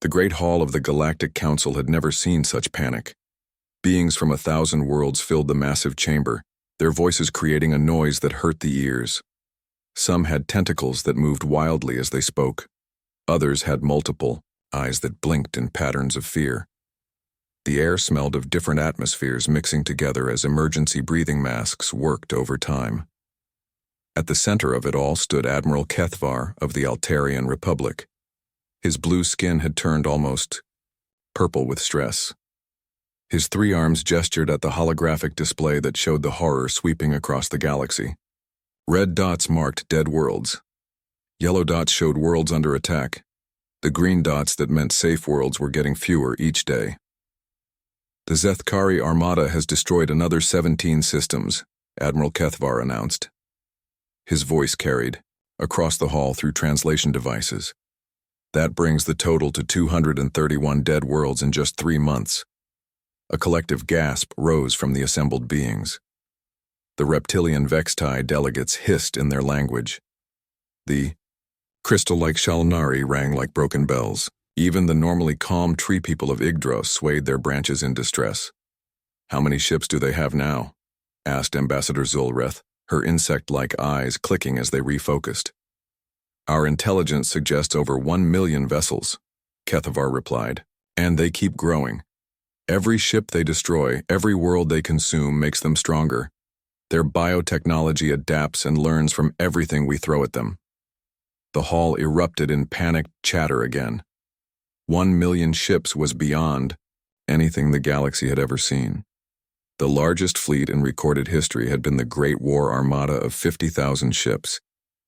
The Great Hall of the Galactic Council had never seen such panic. Beings from 1,000 worlds filled the massive chamber, their voices creating a noise that hurt the ears. Some had tentacles that moved wildly as they spoke. Others had multiple, eyes that blinked in patterns of fear. The air smelled of different atmospheres mixing together as emergency breathing masks worked over time. At the center of it all stood Admiral Kethvar of the Altarian Republic. His blue skin had turned almost purple with stress. His 3 arms gestured at the holographic display that showed the horror sweeping across the galaxy. Red dots marked dead worlds. Yellow dots showed worlds under attack. The green dots that meant safe worlds were getting fewer each day. The Zethkari Armada has destroyed another 17 systems, Admiral Kethvar announced. His voice carried across the hall through translation devices. That brings the total to 231 dead worlds in just 3 months. A collective gasp rose from the assembled beings. The reptilian Vextai delegates hissed in their language. The crystal-like Shalnari rang like broken bells. Even the normally calm tree people of Yggdrasil swayed their branches in distress. "How many ships do they have now?" asked Ambassador Zulreth, her insect-like eyes clicking as they refocused. "Our intelligence suggests over 1 million vessels," Kethvar replied, "and they keep growing. Every ship they destroy, every world they consume makes them stronger. Their biotechnology adapts and learns from everything we throw at them." The hall erupted in panicked chatter again. 1 million ships was beyond anything the galaxy had ever seen. The largest fleet in recorded history had been the Great War Armada of 50,000 ships,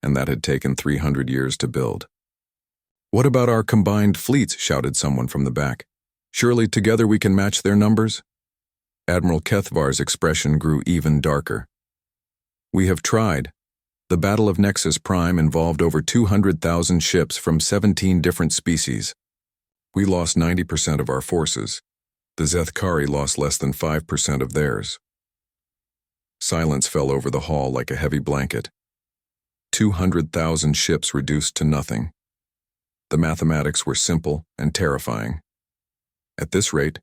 and that had taken 300 years to build. "What about our combined fleets?" shouted someone from the back. "Surely together we can match their numbers?" Admiral Kethvar's expression grew even darker. "We have tried. The Battle of Nexus Prime involved over 200,000 ships from 17 different species. We lost 90% of our forces. The Zethkari lost less than 5% of theirs." Silence fell over the hall like a heavy blanket. 200,000 ships reduced to nothing. The mathematics were simple and terrifying. At this rate,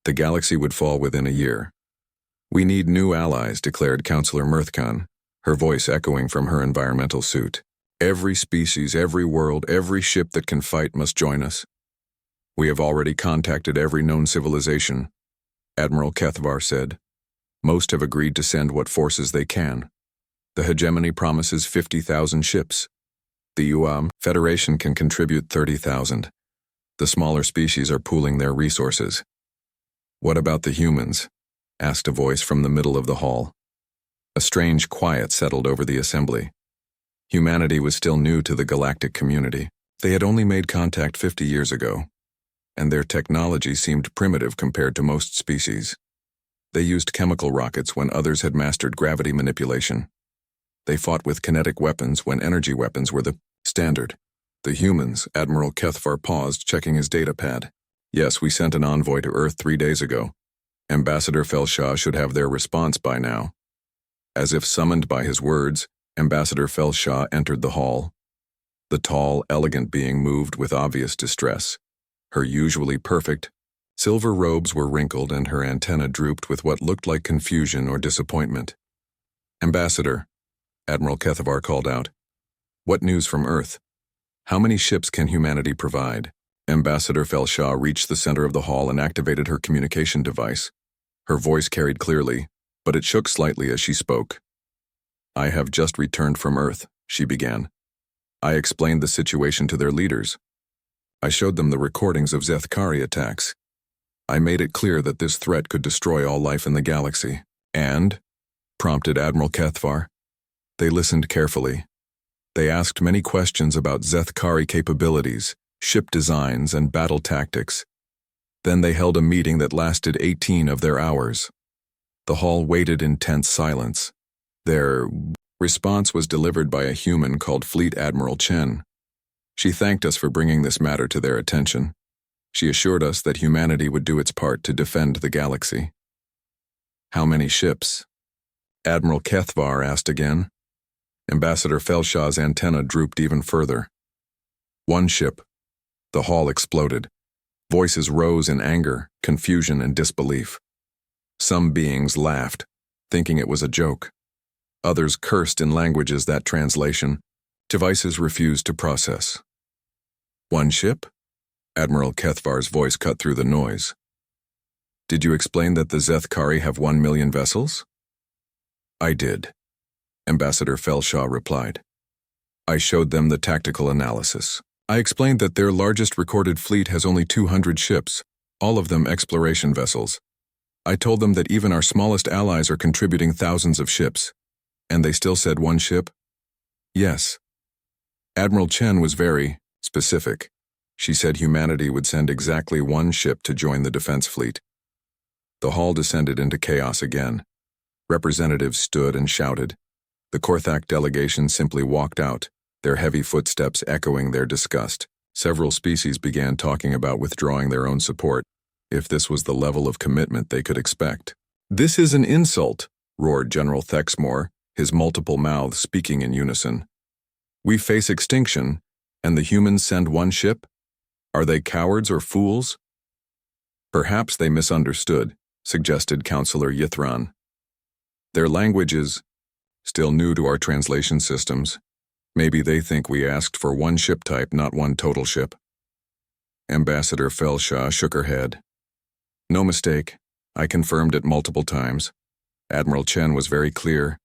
the galaxy would fall within a year. "We need new allies," declared Councillor Mirthkan, her voice echoing from her environmental suit. "Every species, every world, every ship that can fight must join us. We have already contacted every known civilization," Admiral Kethvar said. "Most have agreed to send what forces they can. The hegemony promises 50,000 ships. The Federation can contribute 30,000. The smaller species are pooling their resources." "What about the humans?" asked a voice from the middle of the hall. A strange quiet settled over the assembly. Humanity was still new to the galactic community. They had only made contact 50 years ago, and their technology seemed primitive compared to most species. They used chemical rockets when others had mastered gravity manipulation. They fought with kinetic weapons when energy weapons were the standard. "The humans," Admiral Kethvar paused, checking his data pad. "Yes, we sent an envoy to Earth 3 days ago. Ambassador Felshaw should have their response by now." As if summoned by his words, Ambassador Felshaw entered the hall. The tall, elegant being moved with obvious distress. Her usually perfect, silver robes were wrinkled and her antenna drooped with what looked like confusion or disappointment. "Ambassador," Admiral Kethvar called out, "what news from Earth? How many ships can humanity provide?" Ambassador Felshaw reached the center of the hall and activated her communication device. Her voice carried clearly, but it shook slightly as she spoke. "I have just returned from Earth," she began. "I explained the situation to their leaders. I showed them the recordings of Zethkari attacks. I made it clear that this threat could destroy all life in the galaxy." "And?" prompted Admiral Kethvar. They listened carefully. They asked many questions about Zethkari capabilities, ship designs, and battle tactics. Then they held a meeting that lasted 18 of their hours. The hall waited in tense silence. Their response was delivered by a human called Fleet Admiral Chen. She thanked us for bringing this matter to their attention. She assured us that humanity would do its part to defend the galaxy. "How many ships?" Admiral Kethvar asked again. Ambassador Felshaw's antenna drooped even further. "1 ship." The hall exploded. Voices rose in anger, confusion, and disbelief. Some beings laughed, thinking it was a joke. Others cursed in languages that translation devices refused to process. One ship? Admiral Kethvar's voice cut through the noise. Did you explain that the Zethkari have 1 million vessels? I did, Ambassador Felshaw replied. I showed them the tactical analysis. I explained that their largest recorded fleet has only 200 ships, all of them exploration vessels. I told them that even our smallest allies are contributing thousands of ships. And they still said 1 ship? Yes. Admiral Chen was very specific. She said humanity would send exactly 1 ship to join the defense fleet. The hall descended into chaos again. Representatives stood and shouted. The Korthak delegation simply walked out, their heavy footsteps echoing their disgust. Several species began talking about withdrawing their own support, if this was the level of commitment they could expect. This is an insult, roared General Thexmore, his multiple mouths speaking in unison. We face extinction, and the humans send 1 ship? Are they cowards or fools? Perhaps they misunderstood, suggested Counselor Yithran. Their language is still new to our translation systems. Maybe they think we asked for 1 ship type, not 1 total ship. Ambassador Felshaw shook her head. No mistake. I confirmed it multiple times. Admiral Chen was very clear.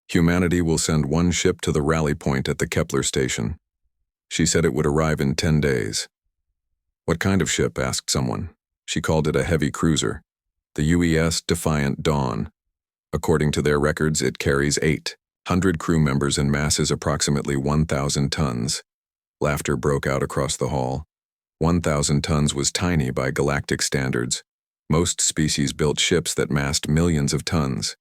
Humanity will send 1 ship to the rally point at the Kepler station. She said it would arrive in 10 days. What kind of ship? Asked someone. She called it a heavy cruiser. The UES Defiant Dawn. According to their records, it carries 800 crew members and mass is approximately 1,000 tons. Laughter broke out across the hall. 1,000 tons was tiny by galactic standards. Most species built ships that massed millions of tons.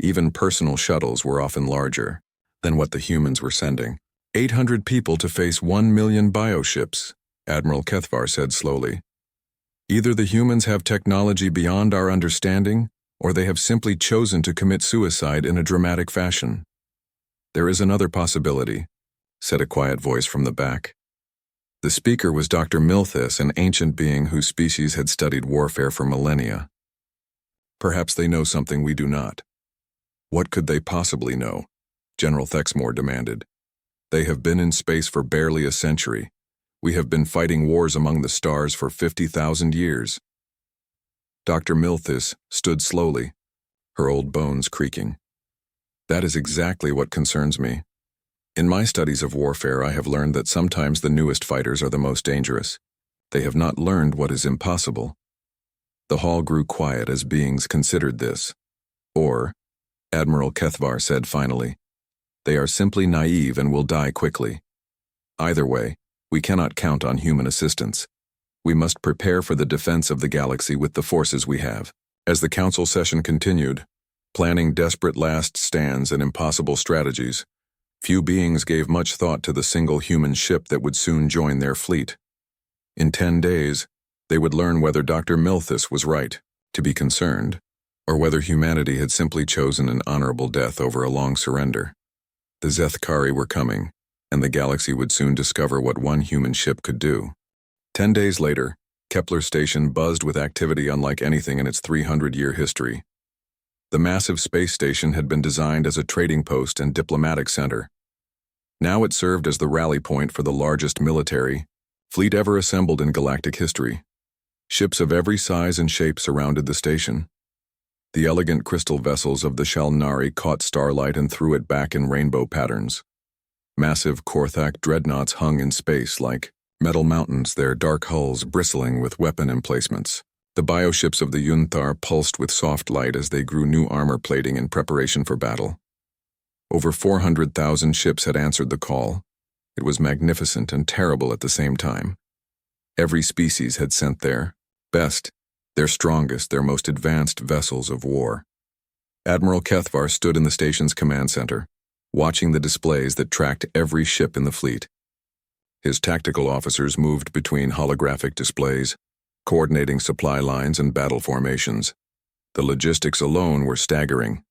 Even personal shuttles were often larger than what the humans were sending. 800 people to face 1 million bioships, Admiral Kethvar said slowly. Either the humans have technology beyond our understanding, or they have simply chosen to commit suicide in a dramatic fashion. There is another possibility, said a quiet voice from the back. The speaker was Dr. Milthus, an ancient being whose species had studied warfare for millennia. Perhaps they know something we do not. What could they possibly know? General Thexmore demanded. They have been in space for barely a century. We have been fighting wars among the stars for 50,000 years. Dr. Milthus stood slowly, her old bones creaking. That is exactly what concerns me. In my studies of warfare, I have learned that sometimes the newest fighters are the most dangerous. They have not learned what is impossible. The hall grew quiet as beings considered this. Or, Admiral Kethvar said finally, they are simply naive and will die quickly. Either way, we cannot count on human assistance. We must prepare for the defense of the galaxy with the forces we have. As the council session continued, planning desperate last stands and impossible strategies, few beings gave much thought to the single human ship that would soon join their fleet. In 10 days, they would learn whether Dr. Milthus was right to be concerned, or whether humanity had simply chosen an honorable death over a long surrender. The Zethkari were coming, and the galaxy would soon discover what 1 human ship could do. 10 days later, Kepler Station buzzed with activity unlike anything in its 300-year history. The massive space station had been designed as a trading post and diplomatic center. Now it served as the rally point for the largest military fleet ever assembled in galactic history. Ships of every size and shape surrounded the station. The elegant crystal vessels of the Shalnari caught starlight and threw it back in rainbow patterns. Massive Korthak dreadnoughts hung in space like metal mountains, their dark hulls bristling with weapon emplacements. The bioships of the Yunthar pulsed with soft light as they grew new armor plating in preparation for battle. Over 400,000 ships had answered the call. It was magnificent and terrible at the same time. Every species had sent their best, their strongest, their most advanced vessels of war. Admiral Kethvar stood in the station's command center, watching the displays that tracked every ship in the fleet. His tactical officers moved between holographic displays, coordinating supply lines and battle formations. The logistics alone were staggering.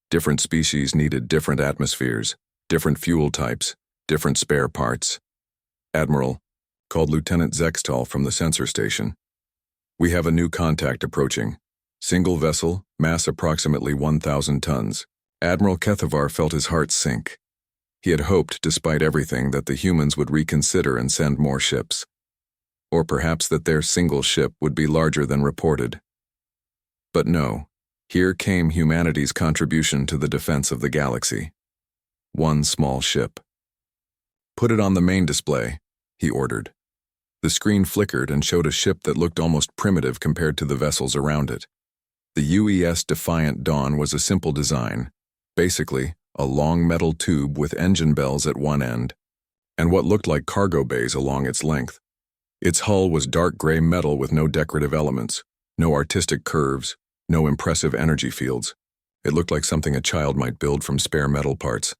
Different species needed different atmospheres, different fuel types, different spare parts. Admiral, called Lieutenant Zextal from the sensor station. We have a new contact approaching. Single vessel, mass approximately 1,000 tons. Admiral Kethavar felt his heart sink. He had hoped, despite everything, that the humans would reconsider and send more ships. Or perhaps that their single ship would be larger than reported. But no, here came humanity's contribution to the defense of the galaxy. One small ship. "Put it on the main display," he ordered. The screen flickered and showed a ship that looked almost primitive compared to the vessels around it. The UES Defiant Dawn was a simple design, basically a long metal tube with engine bells at one end, and what looked like cargo bays along its length. Its hull was dark gray metal with no decorative elements, no artistic curves, no impressive energy fields. It looked like something a child might build from spare metal parts.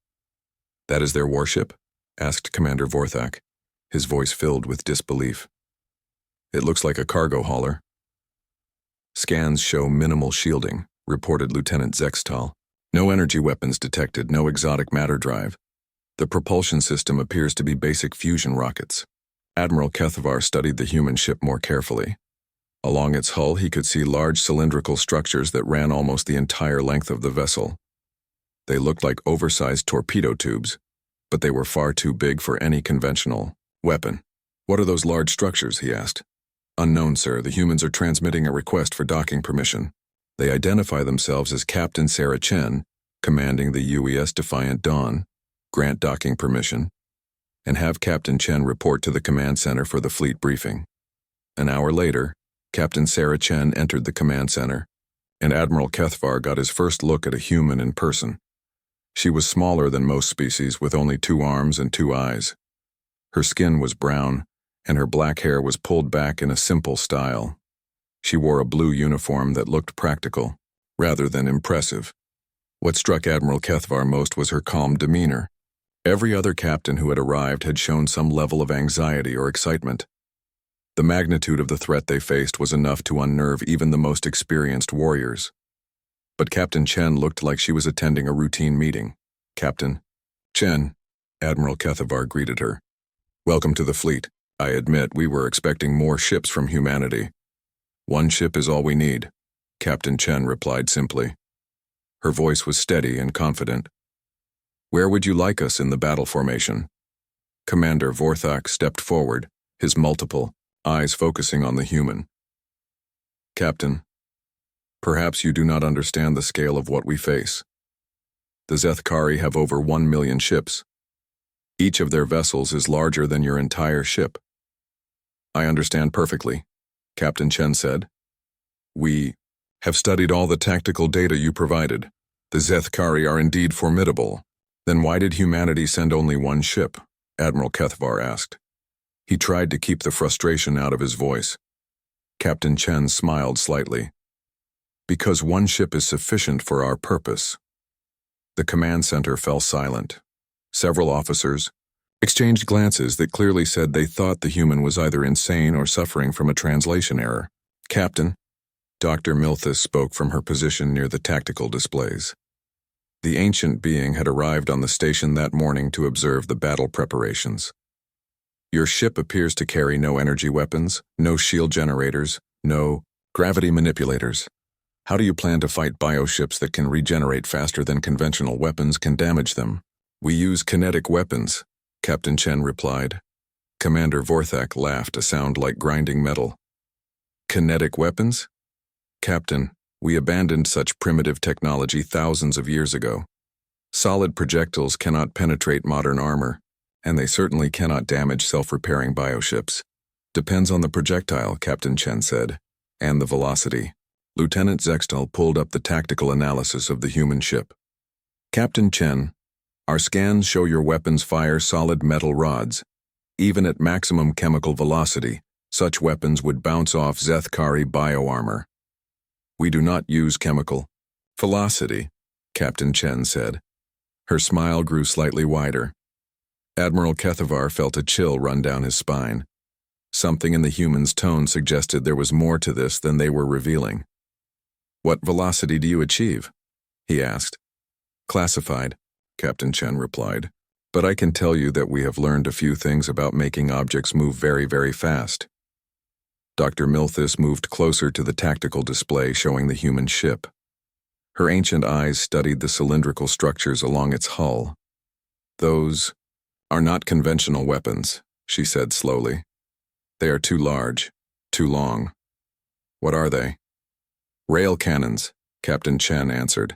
"That is their warship?" asked Commander Vorthak, his voice filled with disbelief. "It looks like a cargo hauler." "Scans show minimal shielding," reported Lieutenant Zextal. "No energy weapons detected, no exotic matter drive. The propulsion system appears to be basic fusion rockets." Admiral Kethavar studied the human ship more carefully. Along its hull, he could see large cylindrical structures that ran almost the entire length of the vessel. They looked like oversized torpedo tubes, but they were far too big for any conventional weapon. "What are those large structures?" he asked. "Unknown, sir. The humans are transmitting a request for docking permission. They identify themselves as Captain Sarah Chen, commanding the UES Defiant Dawn, grant docking permission, and have Captain Chen report to the command center for the fleet briefing." An hour later, Captain Sarah Chen entered the command center, and Admiral Kethavar got his first look at a human in person. She was smaller than most species, with only 2 arms and 2 eyes. Her skin was brown, and her black hair was pulled back in a simple style. She wore a blue uniform that looked practical, rather than impressive. What struck Admiral Kethavar most was her calm demeanor. Every other captain who had arrived had shown some level of anxiety or excitement. The magnitude of the threat they faced was enough to unnerve even the most experienced warriors. But Captain Chen looked like she was attending a routine meeting. "Captain Chen," Admiral Kethavar greeted her. "Welcome to the fleet. I admit we were expecting more ships from humanity." "One ship is all we need," Captain Chen replied simply. Her voice was steady and confident. "Where would you like us in the battle formation?" Commander Vorthak stepped forward, his multiple eyes focusing on the human. "Captain, perhaps you do not understand the scale of what we face. The Zethkari have over 1 million ships. Each of their vessels is larger than your entire ship." "I understand perfectly," Captain Chen said. "We have studied all the tactical data you provided. The Zethkari are indeed formidable. Then why did humanity send only 1 ship?" Admiral Kethavar asked. He tried to keep the frustration out of his voice. Captain Chen smiled slightly. "Because 1 ship is sufficient for our purpose." The command center fell silent. Several officers exchanged glances that clearly said they thought the human was either insane or suffering from a translation error. "Captain," Dr. Milthus spoke from her position near the tactical displays. The ancient being had arrived on the station that morning to observe the battle preparations. "Your ship appears to carry no energy weapons, no shield generators, no gravity manipulators. How do you plan to fight bioships that can regenerate faster than conventional weapons can damage them?" "We use kinetic weapons," Captain Chen replied. Commander Vorthak laughed, a sound like grinding metal. "Kinetic weapons? Captain, we abandoned such primitive technology thousands of years ago. Solid projectiles cannot penetrate modern armor, and they certainly cannot damage self-repairing bioships." "Depends on the projectile," Captain Chen said, "and the velocity." Lieutenant Zextal pulled up the tactical analysis of the human ship. "Captain Chen, our scans show your weapons fire solid metal rods. Even at maximum chemical velocity, such weapons would bounce off Zethkari bioarmor." "We do not use chemical velocity," Captain Chen said. Her smile grew slightly wider. Admiral Kethavar felt a chill run down his spine. Something in the human's tone suggested there was more to this than they were revealing. "What velocity do you achieve?" he asked. "Classified," Captain Chen replied, "but I can tell you that we have learned a few things about making objects move very, very fast." Dr. Milthis moved closer to the tactical display showing the human ship. Her ancient eyes studied the cylindrical structures along its hull. "Those are not conventional weapons," she said slowly. "They are too large, too long." "What are they?" "Rail cannons," Captain Chen answered.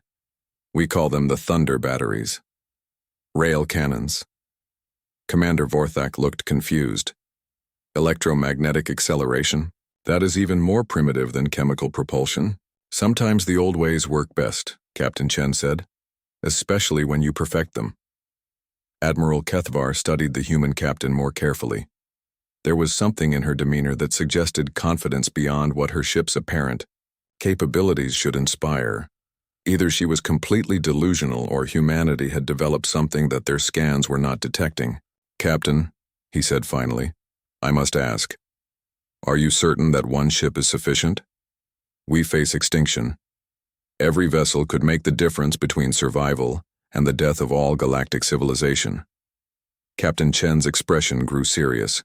"We call them the Thunder Batteries." "Rail cannons." Commander Vorthak looked confused. "Electromagnetic acceleration? That is even more primitive than chemical propulsion." "Sometimes the old ways work best," Captain Chen said, "especially when you perfect them." Admiral Kethvar studied the human captain more carefully. There was something in her demeanor that suggested confidence beyond what her ship's apparent capabilities should inspire. Either she was completely delusional or humanity had developed something that their scans were not detecting. "Captain," he said finally, "I must ask, are you certain that one ship is sufficient? We face extinction. Every vessel could make the difference between survival and the death of all galactic civilization." Captain Chen's expression grew serious.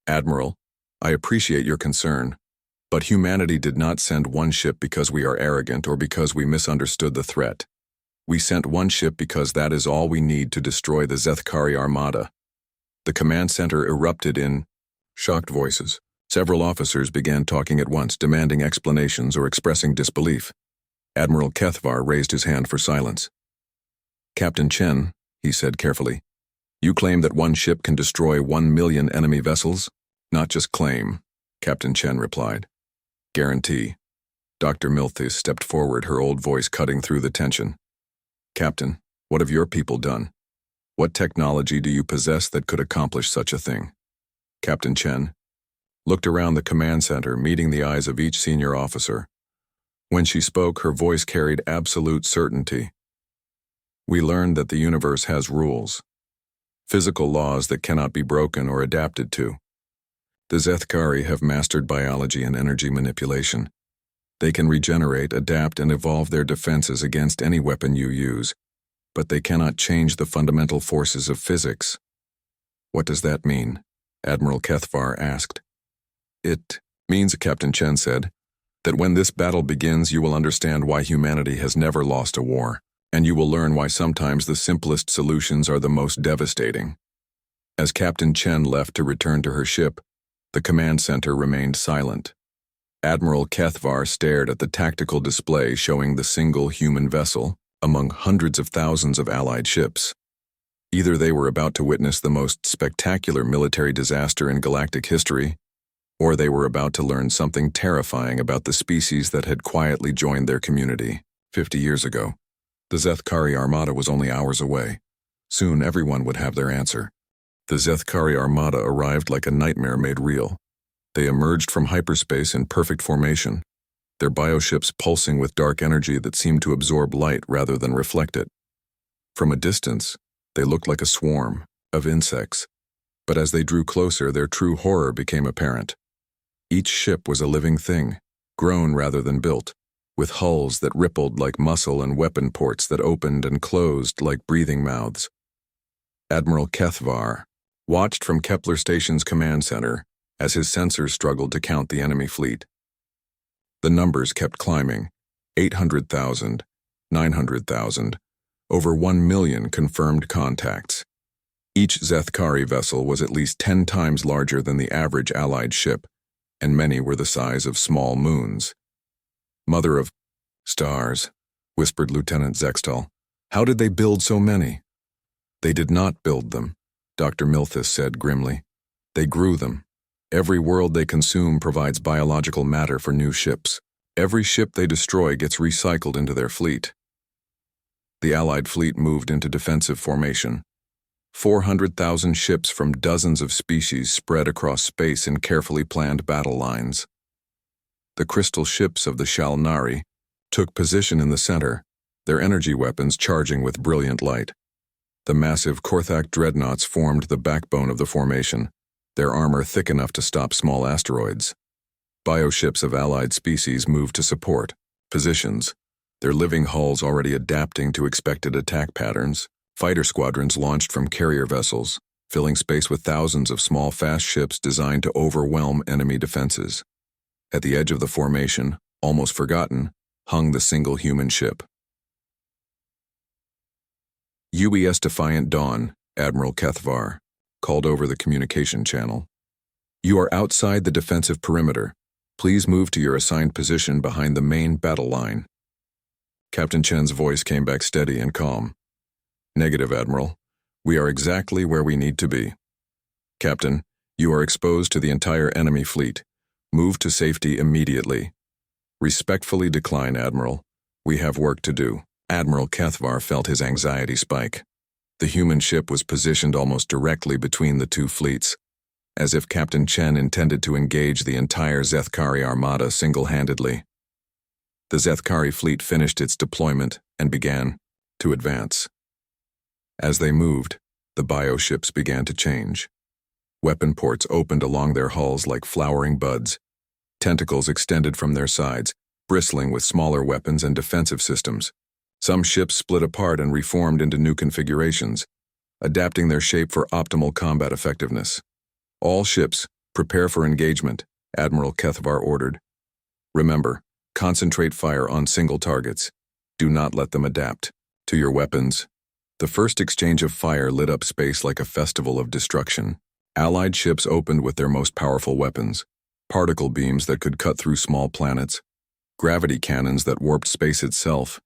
"Admiral, I appreciate your concern, but humanity did not send one ship because we are arrogant or because we misunderstood the threat. We sent one ship because that is all we need to destroy the Zethkari Armada." The command center erupted in shocked voices. Several officers began talking at once, demanding explanations or expressing disbelief. Admiral Kethvar raised his hand for silence. "Captain Chen," he said carefully, "you claim that one ship can destroy 1 million enemy vessels?" "Not just claim," Captain Chen replied. "Guarantee." Dr. Milthis stepped forward, her old voice cutting through the tension. "Captain, what have your people done? What technology do you possess that could accomplish such a thing?" Captain Chen looked around the command center, meeting the eyes of each senior officer. When she spoke, her voice carried absolute certainty. "We learned that the universe has rules, physical laws that cannot be broken or adapted to. The Zethkari have mastered biology and energy manipulation. They can regenerate, adapt, and evolve their defenses against any weapon you use, but they cannot change the fundamental forces of physics." "What does that mean?" Admiral Kethvar asked. "It means," Captain Chen said, "that when this battle begins, you will understand why humanity has never lost a war, and you will learn why sometimes the simplest solutions are the most devastating." As Captain Chen left to return to her ship, the command center remained silent. Admiral Kethvar stared at the tactical display showing the single human vessel among hundreds of thousands of Allied ships. Either they were about to witness the most spectacular military disaster in galactic history, or they were about to learn something terrifying about the species that had quietly joined their community 50 years ago. The Zethkari Armada was only hours away. Soon everyone would have their answer. The Zethkari Armada arrived like a nightmare made real. They emerged from hyperspace in perfect formation, their bioships pulsing with dark energy that seemed to absorb light rather than reflect it. From a distance, they looked like a swarm of insects, but as they drew closer, their true horror became apparent. Each ship was a living thing, grown rather than built, with hulls that rippled like muscle and weapon ports that opened and closed like breathing mouths. Admiral Kethvar watched from Kepler Station's command center as his sensors struggled to count the enemy fleet. The numbers kept climbing: 800,000, 900,000, over 1 million confirmed contacts. Each Zethkari vessel was at least 10 times larger than the average Allied ship, and many were the size of small moons. "Mother of stars," whispered Lieutenant Zextal. "How did they build so many?" "They did not build them," Dr. Milthis said grimly. "They grew them. Every world they consume provides biological matter for new ships. Every ship they destroy gets recycled into their fleet." The Allied fleet moved into defensive formation. 400,000 ships from dozens of species spread across space in carefully planned battle lines. The crystal ships of the Shalnari took position in the center, their energy weapons charging with brilliant light. The massive Korthak dreadnoughts formed the backbone of the formation, their armor thick enough to stop small asteroids. Bioships of allied species moved to support positions, their living hulls already adapting to expected attack patterns. Fighter squadrons launched from carrier vessels, filling space with thousands of small fast ships designed to overwhelm enemy defenses. At the edge of the formation, almost forgotten, hung the single human ship. UES Defiant Dawn, Admiral Kethvar, called over the communication channel. You are outside the defensive perimeter. Please move to your assigned position behind the main battle line. Captain Chen's voice came back steady and calm. Negative, Admiral. We are exactly where we need to be. Captain, you are exposed to the entire enemy fleet. Move to safety immediately. Respectfully decline, Admiral. We have work to do. Admiral Kethvar felt his anxiety spike. The human ship was positioned almost directly between the two fleets, as if Captain Chen intended to engage the entire Zethkari armada single-handedly. The Zethkari fleet finished its deployment and began to advance. As they moved, the bioships began to change. Weapon ports opened along their hulls like flowering buds. Tentacles extended from their sides, bristling with smaller weapons and defensive systems. Some ships split apart and reformed into new configurations, adapting their shape for optimal combat effectiveness. All ships, prepare for engagement, Admiral Kethvar ordered. Remember, concentrate fire on single targets. Do not let them adapt to your weapons. The first exchange of fire lit up space like a festival of destruction. Allied ships opened with their most powerful weapons, particle beams that could cut through small planets, gravity cannons that warped space itself,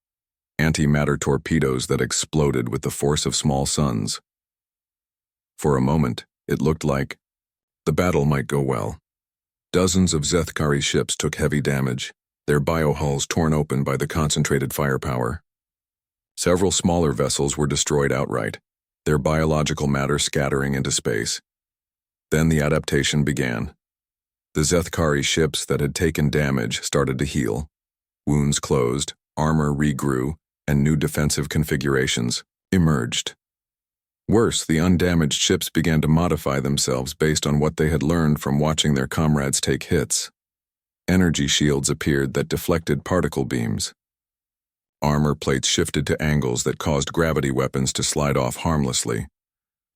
antimatter torpedoes that exploded with the force of small suns. For a moment, it looked like the battle might go well. Dozens of Zethkari ships took heavy damage, their biohulls torn open by the concentrated firepower. Several smaller vessels were destroyed outright, their biological matter scattering into space. Then the adaptation began. The Zethkari ships that had taken damage started to heal. Wounds closed, armor regrew, and new defensive configurations emerged. Worse, the undamaged ships began to modify themselves based on what they had learned from watching their comrades take hits. Energy shields appeared that deflected particle beams. Armor plates shifted to angles that caused gravity weapons to slide off harmlessly.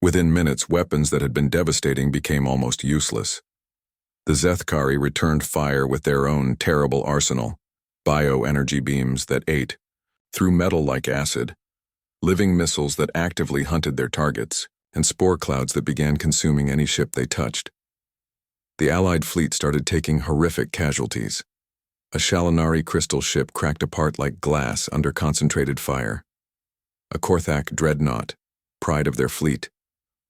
Within minutes, weapons that had been devastating became almost useless. The Zethkari returned fire with their own terrible arsenal, bioenergy beams that ate, through metal like acid, living missiles that actively hunted their targets, and spore clouds that began consuming any ship they touched. The Allied fleet started taking horrific casualties. A Shalinari crystal ship cracked apart like glass under concentrated fire. A Korthak dreadnought, pride of their fleet,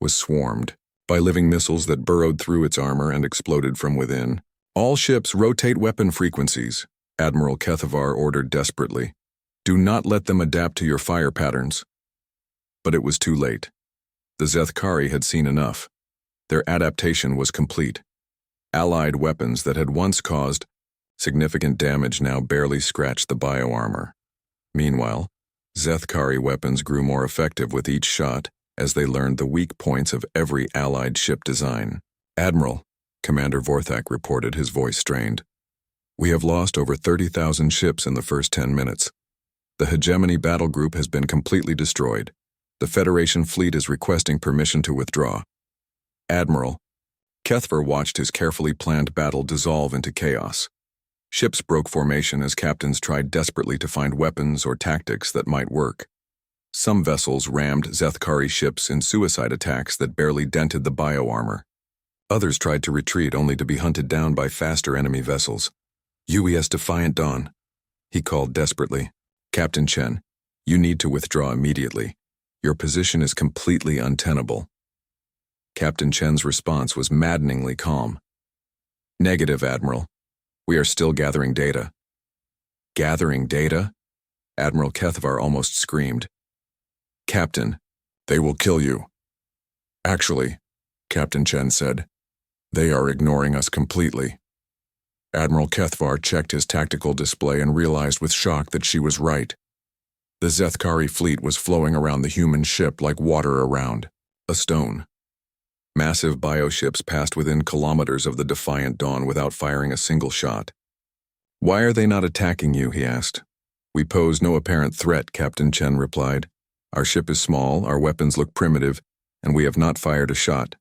was swarmed by living missiles that burrowed through its armor and exploded from within. All ships rotate weapon frequencies, Admiral Kethvar ordered desperately. Do not let them adapt to your fire patterns. But it was too late. The Zethkari had seen enough. Their adaptation was complete. Allied weapons that had once caused significant damage now barely scratched the bioarmor. Meanwhile, Zethkari weapons grew more effective with each shot as they learned the weak points of every Allied ship design. Admiral, Commander Vorthak reported, his voice strained. We have lost over 30,000 ships in the first 10 minutes. The Hegemony battle group has been completely destroyed. The Federation fleet is requesting permission to withdraw. Admiral, Kethvar watched his carefully planned battle dissolve into chaos. Ships broke formation as captains tried desperately to find weapons or tactics that might work. Some vessels rammed Zethkari ships in suicide attacks that barely dented the bioarmor. Others tried to retreat only to be hunted down by faster enemy vessels. UES Defiant Dawn, he called desperately. Captain Chen, you need to withdraw immediately. Your position is completely untenable. Captain Chen's response was maddeningly calm. Negative, Admiral. We are still gathering data. Gathering data? Admiral Kethvar almost screamed. Captain, they will kill you. Actually, Captain Chen said, they are ignoring us completely. Admiral Kethvar checked his tactical display and realized with shock that she was right. The Zethkari fleet was flowing around the human ship like water around a stone. Massive bioships passed within kilometers of the Defiant Dawn without firing a single shot. Why are they not attacking you, he asked. We pose no apparent threat, Captain Chen replied. Our ship is small, our weapons look primitive, and we have not fired a shot.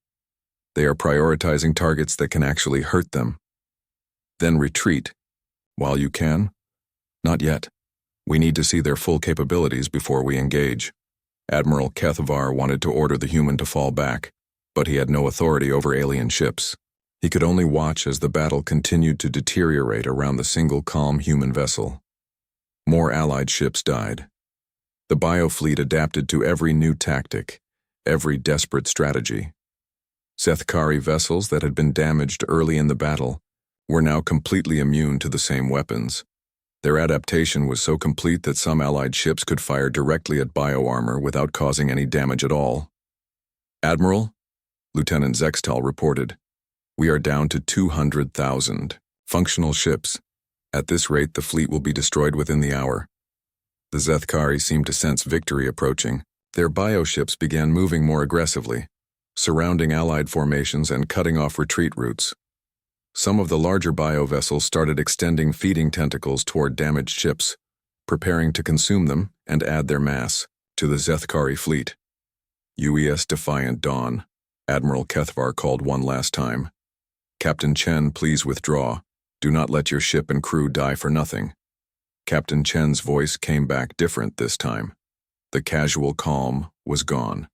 They are prioritizing targets that can actually hurt them. Then retreat. While you can? Not yet. We need to see their full capabilities before we engage. Admiral Kethavar wanted to order the human to fall back, but he had no authority over alien ships. He could only watch as the battle continued to deteriorate around the single calm human vessel. More Allied ships died. The biofleet adapted to every new tactic, every desperate strategy. Zethkari vessels that had been damaged early in the battle were now completely immune to the same weapons. Their adaptation was so complete that some Allied ships could fire directly at bioarmor without causing any damage at all. "Admiral," Lieutenant Zextal reported, "we are down to 200,000 functional ships. At this rate, the fleet will be destroyed within the hour." The Zethkari seemed to sense victory approaching. Their bioships began moving more aggressively, surrounding Allied formations and cutting off retreat routes. Some of the larger biovessels started extending feeding tentacles toward damaged ships, preparing to consume them and add their mass to the Zethkari fleet. "UES Defiant Dawn," Admiral Kethavar called one last time. "Captain Chen, please withdraw. Do not let your ship and crew die for nothing." Captain Chen's voice came back different this time. The casual calm was gone,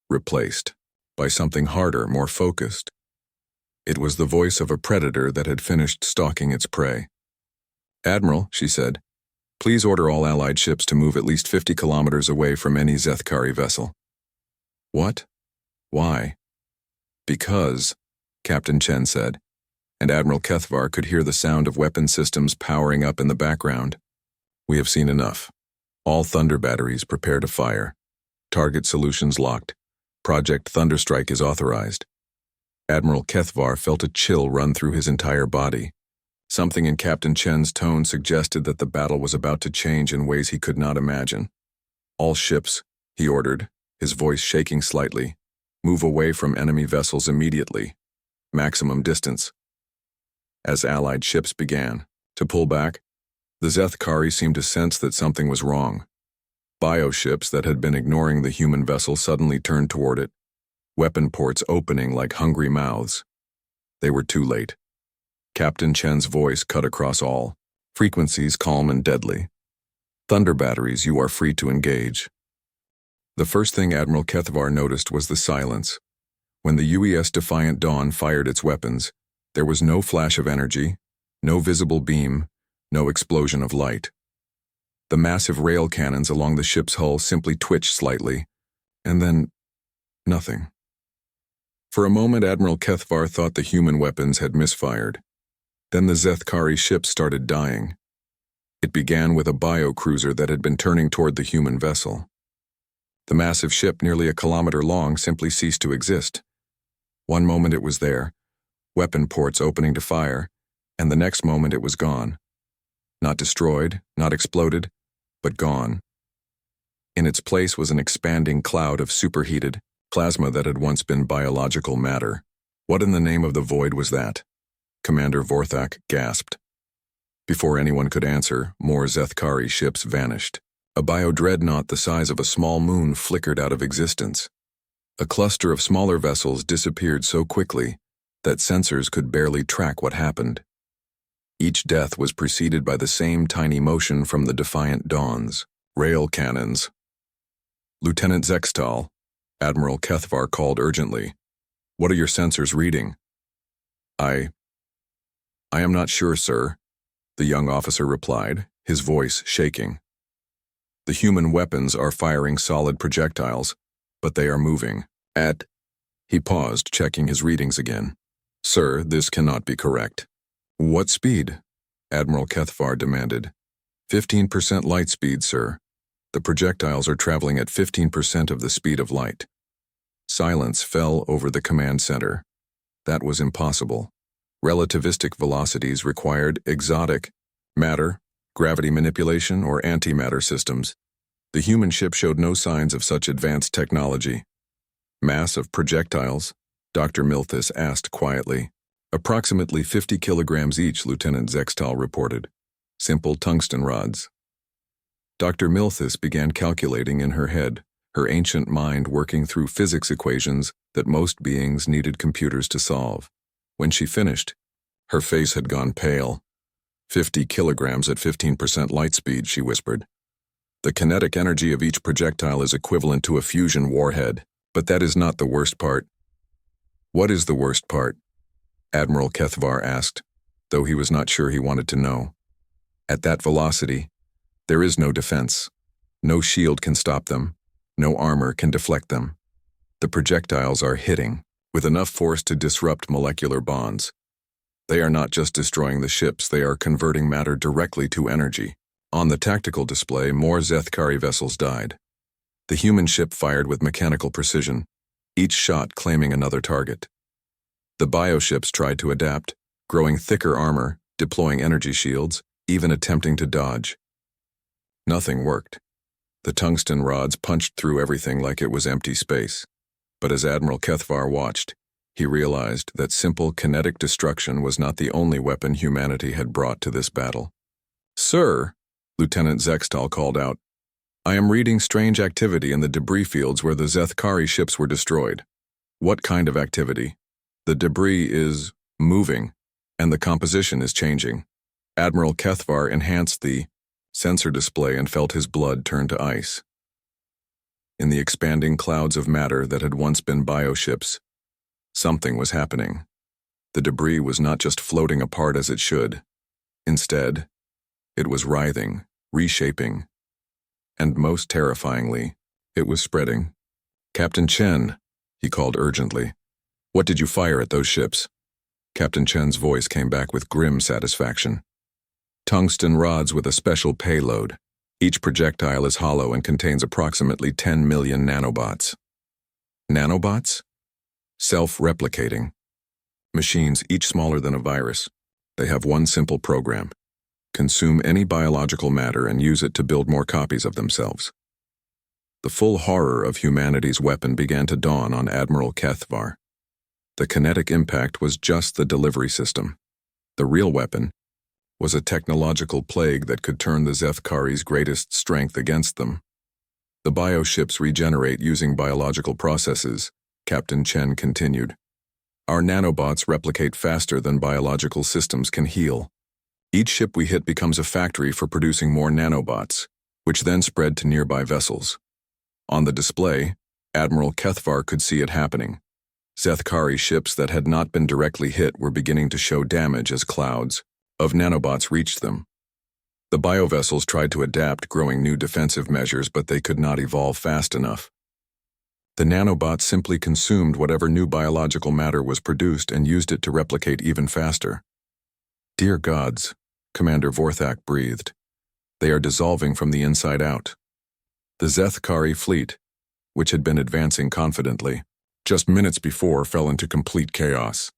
replaced by something harder, more focused. It was the voice of a predator that had finished stalking its prey. "Admiral," she said, "please order all Allied ships to move at least 50 kilometers away from any Zethkari vessel." "What? Why?" "Because," Captain Chen said, and Admiral Kethavar could hear the sound of weapon systems powering up in the background. "We have seen enough. All Thunder batteries prepare to fire. Target solutions locked. Project Thunderstrike is authorized." Admiral Kethavar felt a chill run through his entire body. Something in Captain Chen's tone suggested that the battle was about to change in ways he could not imagine. "All ships," he ordered, his voice shaking slightly, "move away from enemy vessels immediately. Maximum distance." As Allied ships began to pull back, the Zethkari seemed to sense that something was wrong. Bioships that had been ignoring the human vessel suddenly turned toward it, weapon ports opening like hungry mouths. They were too late. Captain Chen's voice cut across all frequencies, calm and deadly. "Thunder batteries, you are free to engage." The first thing Admiral Kethavar noticed was the silence. When the UES Defiant Dawn fired its weapons, there was no flash of energy, no visible beam, no explosion of light. The massive rail cannons along the ship's hull simply twitched slightly, and then nothing. For a moment, Admiral Kethavar thought the human weapons had misfired. Then the Zethkari ship started dying. It began with a biocruiser that had been turning toward the human vessel. The massive ship, nearly a kilometer long, simply ceased to exist. One moment it was there, weapon ports opening to fire, and the next moment it was gone. Not destroyed, not exploded, but gone. In its place was an expanding cloud of superheated plasma that had once been biological matter. What in the name of the void was that? Commander Vorthak gasped. Before anyone could answer, more Zethkari ships vanished. A bio-dreadnought the size of a small moon flickered out of existence. A cluster of smaller vessels disappeared so quickly that sensors could barely track what happened. Each death was preceded by the same tiny motion from the Defiant Dawns. "Rail cannons." "Lieutenant Zextal," Admiral Kethavar called urgently. "What are your sensors reading?" I am not sure, sir," the young officer replied, his voice shaking. "The human weapons are firing solid projectiles, but they are moving at..." He paused, checking his readings again. "Sir, this cannot be correct." "What speed?" Admiral Kethavar demanded. 15% light speed, sir. The projectiles are traveling at 15% of the speed of light." Silence fell over the command center. That was impossible. Relativistic velocities required exotic matter, gravity manipulation, or antimatter systems. The human ship showed no signs of such advanced technology. "Mass of projectiles?" Dr. Milthus asked quietly. "Approximately 50 kilograms each," Lieutenant Zextal reported. "Simple tungsten rods." Dr. Milthus began calculating in her head, her ancient mind working through physics equations that most beings needed computers to solve. When she finished, Her face had gone pale. 50 kilograms at 15% light speed, she whispered. The kinetic energy of each projectile is equivalent to a fusion warhead, but that is not the worst part. What is the worst part? Admiral Kethvar asked, though he was not sure he wanted to know. At that velocity, there is no defense. No shield can stop them. No armor can deflect them. The projectiles are hitting, with enough force to disrupt molecular bonds. They are not just destroying the ships, they are converting matter directly to energy. On the tactical display, more Zethkari vessels died. The human ship fired with mechanical precision, each shot claiming another target. The bioships tried to adapt, growing thicker armor, deploying energy shields, even attempting to dodge. Nothing worked. The tungsten rods punched through everything like it was empty space. But as Admiral Kethvar watched, he realized that simple kinetic destruction was not the only weapon humanity had brought to this battle. "Sir," Lieutenant Zextal called out, "I am reading strange activity in the debris fields where the Zethkari ships were destroyed." "What kind of activity?" "The debris is moving, and the composition is changing." Admiral Kethvar enhanced the sensor display and felt his blood turn to ice. In the expanding clouds of matter that had once been bioships, something was happening. The debris was not just floating apart as it should. Instead, it was writhing, reshaping, and most terrifyingly, it was spreading. "Captain Chen," he called urgently, "what did you fire at those ships?" Captain Chen's voice came back with grim satisfaction. "Tungsten rods with a special payload. Each projectile is hollow and contains approximately 10 million nanobots." Nanobots? Self-replicating. Machines each smaller than a virus. They have one simple program. Consume any biological matter and use it to build more copies of themselves. The full horror of humanity's weapon began to dawn on Admiral Kethvar. The kinetic impact was just the delivery system. The real weapon was a technological plague that could turn the Zethkari's greatest strength against them. "The bioships regenerate using biological processes," Captain Chen continued. "Our nanobots replicate faster than biological systems can heal. Each ship we hit becomes a factory for producing more nanobots, which then spread to nearby vessels." On the display, Admiral Kethvar could see it happening. Zethkari ships that had not been directly hit were beginning to show damage as clouds of nanobots reached them. The biovessels tried to adapt, growing new defensive measures, but they could not evolve fast enough. The nanobots simply consumed whatever new biological matter was produced and used it to replicate even faster. "Dear gods," Commander Vorthak breathed. "They are dissolving from the inside out." The Zethkari fleet, which had been advancing confidently, just minutes before fell into complete chaos.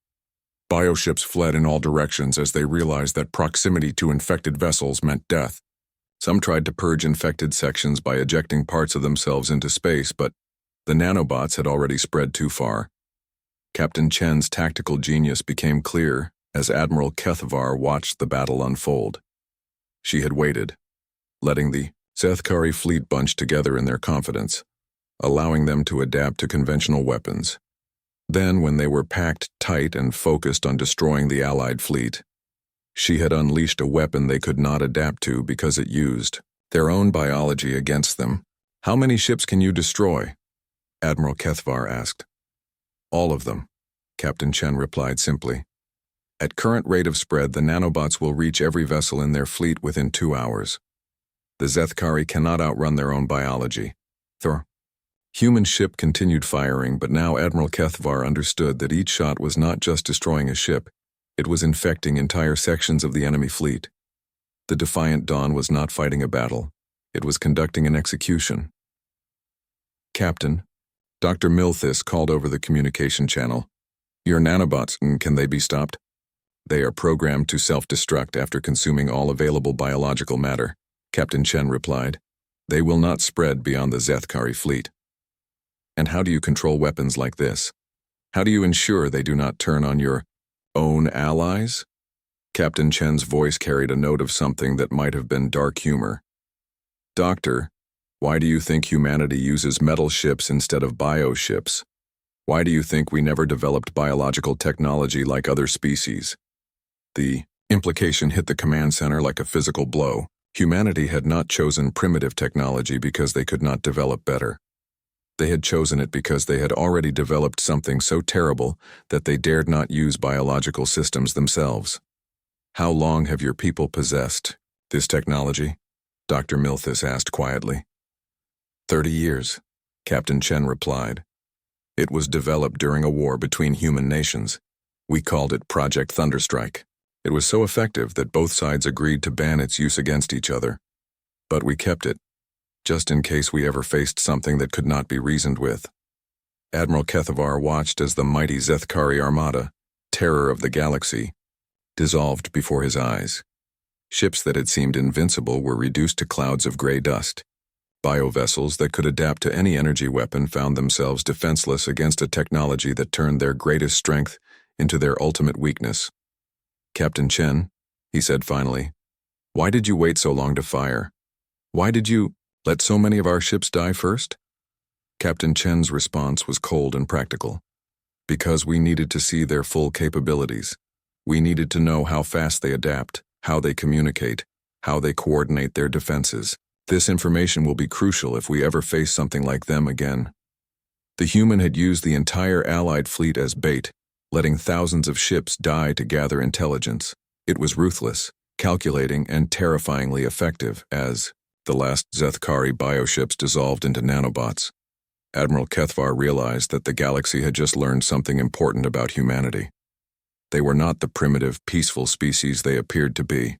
Bioships fled in all directions as they realized that proximity to infected vessels meant death. Some tried to purge infected sections by ejecting parts of themselves into space, but the nanobots had already spread too far. Captain Chen's tactical genius became clear as Admiral Kethvar watched the battle unfold. She had waited, letting the Zethkari fleet bunch together in their confidence, allowing them to adapt to conventional weapons. Then, when they were packed tight and focused on destroying the Allied fleet, she had unleashed a weapon they could not adapt to because it used their own biology against them. "How many ships can you destroy?" Admiral Kethvar asked. "All of them," Captain Chen replied simply. "At current rate of spread, the nanobots will reach every vessel in their fleet within 2 hours. The Zethkari cannot outrun their own biology." Human ship continued firing, but now Admiral Kethvar understood that each shot was not just destroying a ship, it was infecting entire sections of the enemy fleet. The Defiant Dawn was not fighting a battle, it was conducting an execution. "Captain," Dr. Milthis called over the communication channel. "Your nanobots, can they be stopped?" "They are programmed to self-destruct after consuming all available biological matter," Captain Chen replied. "They will not spread beyond the Zethkari fleet." "And how do you control weapons like this? How do you ensure they do not turn on your own allies?" Captain Chen's voice carried a note of something that might have been dark humor. "Doctor, why do you think humanity uses metal ships instead of bioships? Why do you think we never developed biological technology like other species?" The implication hit the command center like a physical blow. Humanity had not chosen primitive technology because they could not develop better. They had chosen it because they had already developed something so terrible that they dared not use biological systems themselves. How long have your people possessed this technology? Dr. Milthus asked quietly. 30 years, Captain Chen replied. It was developed during a war between human nations. We called it Project Thunderstrike. It was so effective that both sides agreed to ban its use against each other. But we kept it, just in case we ever faced something that could not be reasoned with. Admiral Kethavar watched as the mighty Zethkari Armada, terror of the galaxy, dissolved before his eyes. Ships that had seemed invincible were reduced to clouds of gray dust. Biovessels that could adapt to any energy weapon found themselves defenseless against a technology that turned their greatest strength into their ultimate weakness. Captain Chen, he said finally, why did you wait so long to fire? Why did you let so many of our ships die first? Captain Chen's response was cold and practical. Because we needed to see their full capabilities. We needed to know how fast they adapt, how they communicate, how they coordinate their defenses. This information will be crucial if we ever face something like them again. The human had used the entire Allied fleet as bait, letting thousands of ships die to gather intelligence. It was ruthless, calculating, and terrifyingly effective as the last Zethkari bioships dissolved into nanobots. Admiral Kethvar realized that the galaxy had just learned something important about humanity. They were not the primitive, peaceful species they appeared to be.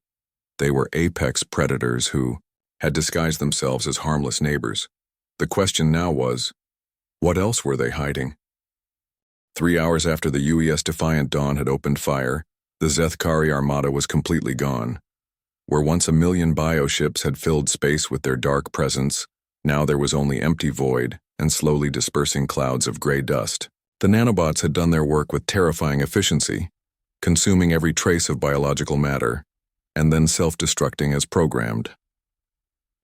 They were apex predators who had disguised themselves as harmless neighbors. The question now was, what else were they hiding? 3 hours after the UES Defiant Dawn had opened fire, the Zethkari Armada was completely gone. Where once 1 million bioships had filled space with their dark presence, now there was only empty void and slowly dispersing clouds of gray dust. The nanobots had done their work with terrifying efficiency, consuming every trace of biological matter, and then self-destructing as programmed.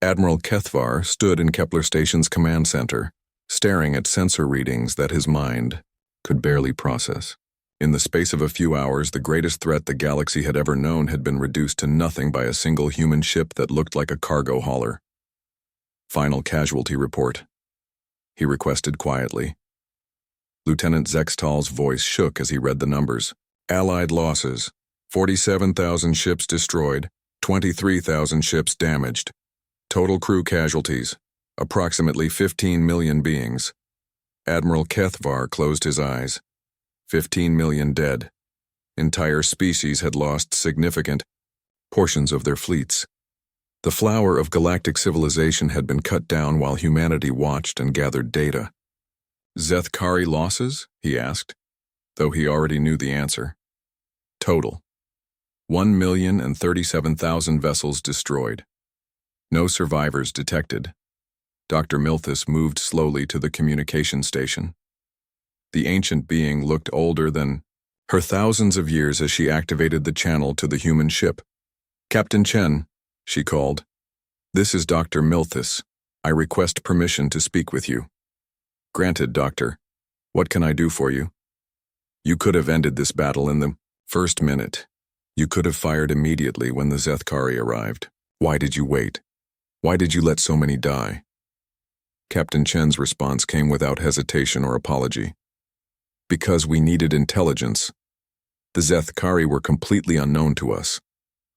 Admiral Kethvar stood in Kepler Station's command center, staring at sensor readings that his mind could barely process. In the space of a few hours, the greatest threat the galaxy had ever known had been reduced to nothing by a single human ship that looked like a cargo hauler. Final casualty report, he requested quietly. Lieutenant Zextal's voice shook as he read the numbers. Allied losses, 47,000 ships destroyed, 23,000 ships damaged. Total crew casualties, approximately 15 million beings. Admiral Kethvar closed his eyes. 15 million dead. Entire species had lost significant portions of their fleets. The flower of galactic civilization had been cut down while humanity watched and gathered data. Zethkari losses? He asked, though he already knew the answer. Total. 1,037,000 vessels destroyed. No survivors detected. Dr. Milthus moved slowly to the communication station. The ancient being looked older than her thousands of years as she activated the channel to the human ship. Captain Chen, she called. This is Dr. Milthus. I request permission to speak with you. Granted, Doctor. What can I do for you? You could have ended this battle in the first minute. You could have fired immediately when the Zethkari arrived. Why did you wait? Why did you let so many die? Captain Chen's response came without hesitation or apology. Because we needed intelligence. The Zethkari were completely unknown to us.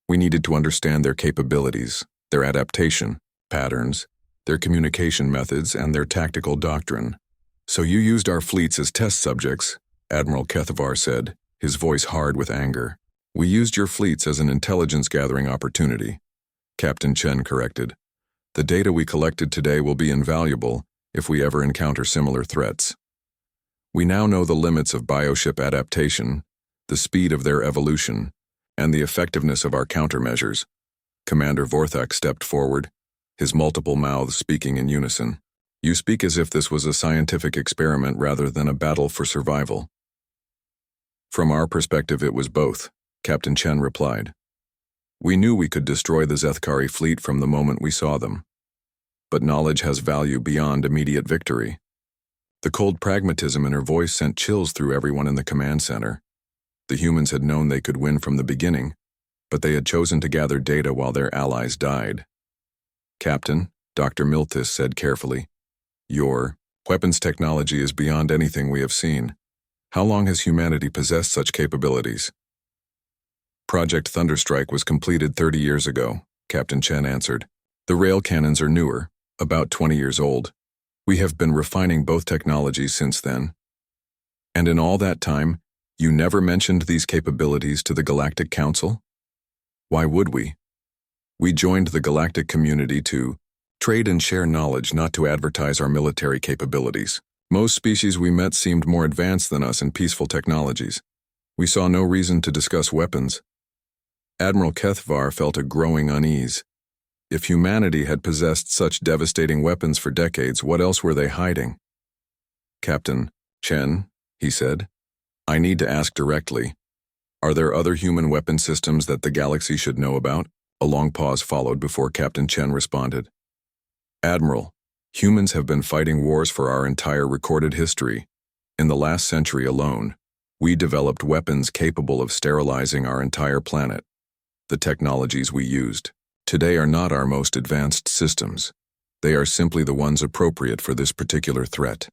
We needed to understand their capabilities, their adaptation patterns, their communication methods, and their tactical doctrine. So you used our fleets as test subjects, Admiral Kethavar said, his voice hard with anger. We used your fleets as an intelligence-gathering opportunity. Captain Chen corrected. The data we collected today will be invaluable if we ever encounter similar threats. We now know the limits of bioship adaptation, the speed of their evolution, and the effectiveness of our countermeasures. Commander Vorthak stepped forward, his multiple mouths speaking in unison. You speak as if this was a scientific experiment rather than a battle for survival. From our perspective, it was both, Captain Chen replied. We knew we could destroy the Zethkari fleet from the moment we saw them. But knowledge has value beyond immediate victory. The cold pragmatism in her voice sent chills through everyone in the command center. The humans had known they could win from the beginning, but they had chosen to gather data while their allies died. "Captain," Dr. Miltis said carefully, "your weapons technology is beyond anything we have seen. How long has humanity possessed such capabilities?" "Project Thunderstrike was completed 30 years ago," Captain Chen answered. "The rail cannons are newer, about 20 years old. We have been refining both technologies since then." "And in all that time, you never mentioned these capabilities to the Galactic Council?" "Why would we? We joined the galactic community to trade and share knowledge, not to advertise our military capabilities. Most species we met seemed more advanced than us in peaceful technologies. We saw no reason to discuss weapons." Admiral Kethvar felt a growing unease. If humanity had possessed such devastating weapons for decades, what else were they hiding? "Captain Chen," he said, "I need to ask directly. Are there other human weapon systems that the galaxy should know about?" A long pause followed before Captain Chen responded. "Admiral, humans have been fighting wars for our entire recorded history. In the last century alone, we developed weapons capable of sterilizing our entire planet. The technologies we used today are not our most advanced systems. They are simply the ones appropriate for this particular threat."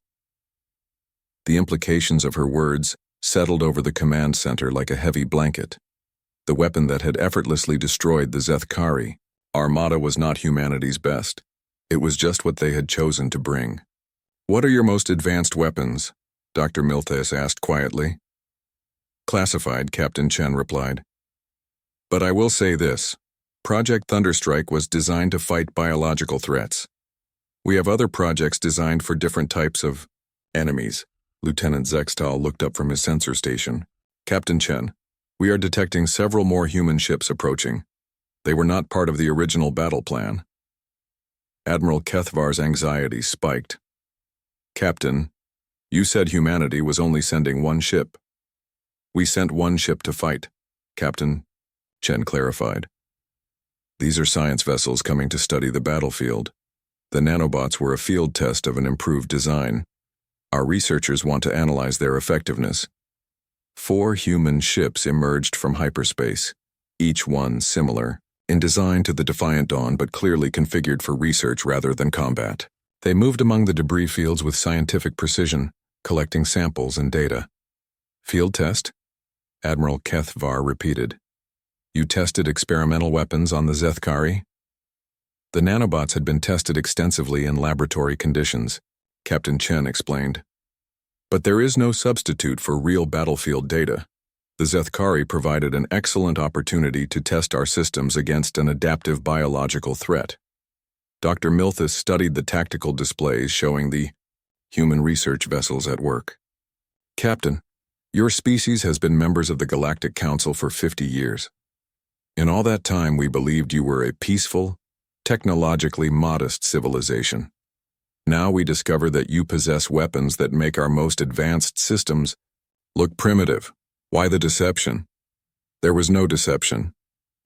The implications of her words settled over the command center like a heavy blanket. The weapon that had effortlessly destroyed the Zethkari armada was not humanity's best. It was just what they had chosen to bring. "What are your most advanced weapons?" Dr. Miltes asked quietly. "Classified," Captain Chen replied. "But I will say this. Project Thunderstrike was designed to fight biological threats. We have other projects designed for different types of enemies." Lieutenant Zextal looked up from his sensor station. "Captain Chen, we are detecting several more human ships approaching. They were not part of the original battle plan." Admiral Kethvar's anxiety spiked. "Captain, you said humanity was only sending one ship." "We sent one ship to fight, Captain," Chen clarified. "These are science vessels coming to study the battlefield. The nanobots were a field test of an improved design. Our researchers want to analyze their effectiveness." 4 human ships emerged from hyperspace, each one similar in design to the Defiant Dawn but clearly configured for research rather than combat. They moved among the debris fields with scientific precision, collecting samples and data. "Field test?" Admiral Kethvar repeated. "You tested experimental weapons on the Zethkari?" "The nanobots had been tested extensively in laboratory conditions," Captain Chen explained. "But there is no substitute for real battlefield data. The Zethkari provided an excellent opportunity to test our systems against an adaptive biological threat." Dr. Milthus studied the tactical displays showing the human research vessels at work. "Captain, your species has been members of the Galactic Council for 50 years. In all that time, we believed you were a peaceful, technologically modest civilization. Now we discover that you possess weapons that make our most advanced systems look primitive. Why the deception?" "There was no deception,"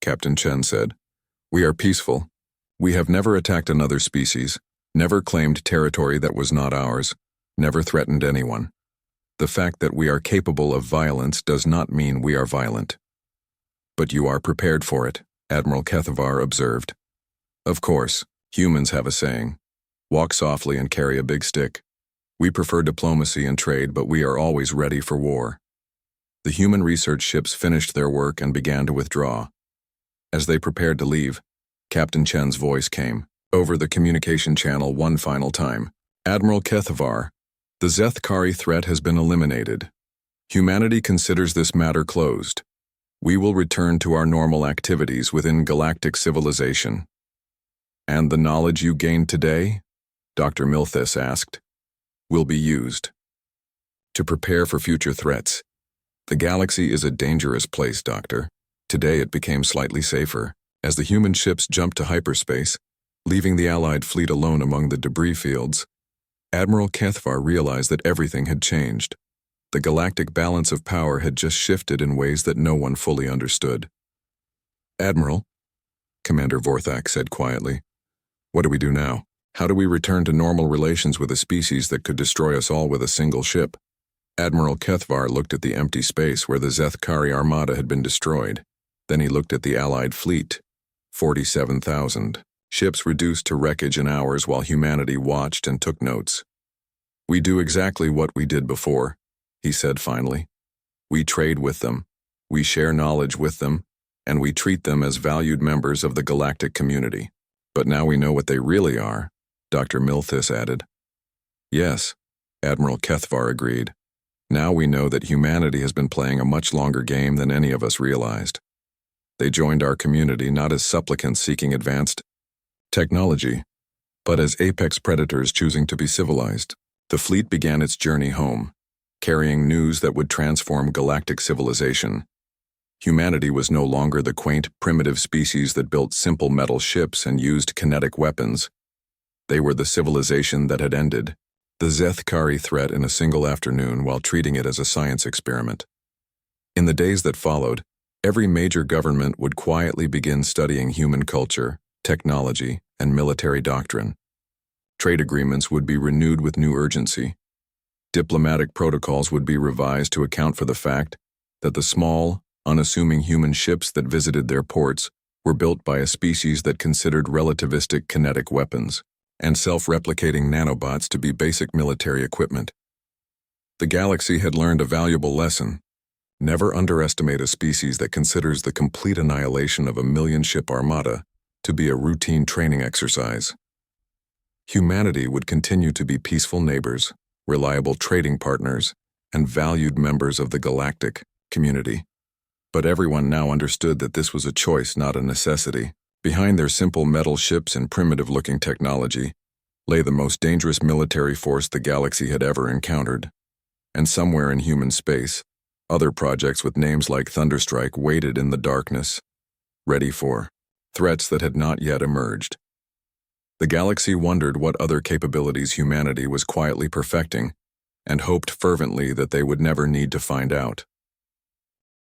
Captain Chen said. "We are peaceful. We have never attacked another species, never claimed territory that was not ours, never threatened anyone. The fact that we are capable of violence does not mean we are violent." "But you are prepared for it," Admiral Kethavar observed. "Of course, humans have a saying. Walk softly and carry a big stick. We prefer diplomacy and trade, but we are always ready for war." The human research ships finished their work and began to withdraw. As they prepared to leave, Captain Chen's voice came over the communication channel one final time. "Admiral Kethavar, the Zethkari threat has been eliminated. Humanity considers this matter closed. We will return to our normal activities within galactic civilization." "And the knowledge you gained today?" Dr. Milthus asked. "Will be used to prepare for future threats. The galaxy is a dangerous place, Doctor. Today it became slightly safer, as the human ships jumped to hyperspace, leaving the Allied fleet alone among the debris fields. Admiral Kethvar realized that everything had changed. The galactic balance of power had just shifted in ways that no one fully understood. "Admiral," Commander Vorthak said quietly, "what do we do now? How do we return to normal relations with a species that could destroy us all with a single ship?" Admiral Kethvar looked at the empty space where the Zethkari armada had been destroyed. Then he looked at the Allied fleet. 47,000. Ships reduced to wreckage in hours while humanity watched and took notes. "We do exactly what we did before," he said finally. "We trade with them, we share knowledge with them, and we treat them as valued members of the galactic community. But now we know what they really are," Dr. Milthis added. "Yes," Admiral Kethvar agreed. "Now we know that humanity has been playing a much longer game than any of us realized. They joined our community not as supplicants seeking advanced technology, but as apex predators choosing to be civilized." The fleet began its journey home, carrying news that would transform galactic civilization. Humanity was no longer the quaint, primitive species that built simple metal ships and used kinetic weapons. They were the civilization that had ended the Zethkari threat in a single afternoon while treating it as a science experiment. In the days that followed, every major government would quietly begin studying human culture, technology, and military doctrine. Trade agreements would be renewed with new urgency. Diplomatic protocols would be revised to account for the fact that the small, unassuming human ships that visited their ports were built by a species that considered relativistic kinetic weapons and self-replicating nanobots to be basic military equipment. The galaxy had learned a valuable lesson. Never underestimate a species that considers the complete annihilation of a million-ship armada to be a routine training exercise. Humanity would continue to be peaceful neighbors, reliable trading partners, and valued members of the galactic community. But everyone now understood that this was a choice, not a necessity. Behind their simple metal ships and primitive-looking technology lay the most dangerous military force the galaxy had ever encountered. And somewhere in human space, other projects with names like Thunderstrike waited in the darkness, ready for threats that had not yet emerged. The galaxy wondered what other capabilities humanity was quietly perfecting, and hoped fervently that they would never need to find out.